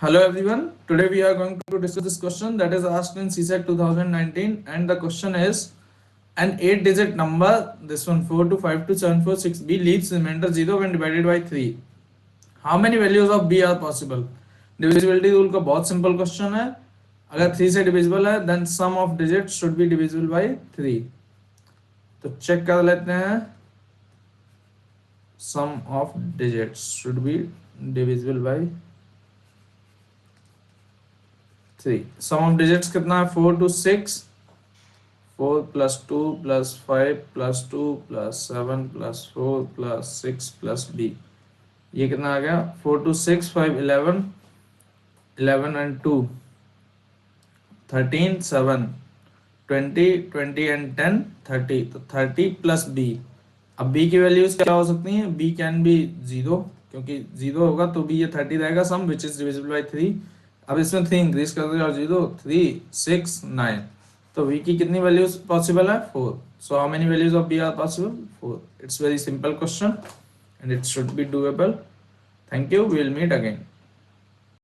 Hello everyone. Today we are going to discuss this question that is asked in CSAT 2019, and the question is an 8-digit number, this one 4 to 5 to 7 4 6 b leaves remainder 0 when divided by 3. How many values of b are possible? Divisibility rule का बहुत simple question है. अगर 3 से divisible है then sum of digits should be divisible by 3. तो check कर लेते हैं. Sum of digits should be divisible by 3. Sum of digits कितना है? 4 to 6, 4 plus 2 plus 5 plus 2 plus 7 plus 4 plus 6 plus b. ये कितना आ गया? 4 to 6 5 11, 11 and 2 13, 7 20, 20 and 10 30. तो 30 plus b. अब b की वैल्यूज क्या हो सकती हैं? b कैन बी 0, क्योंकि 0 होगा तो b ये 30 रहेगा. सम विच इज डिविजिबल बाय 3. अब इसमें 3 इंक्रीज कर दो, 0 3 6 9. तो v की कितनी वैल्यूज पॉसिबल है? 4. So how many values of b are possible? 4. It's very simple question and it should be doable. Thank you. We will meet again.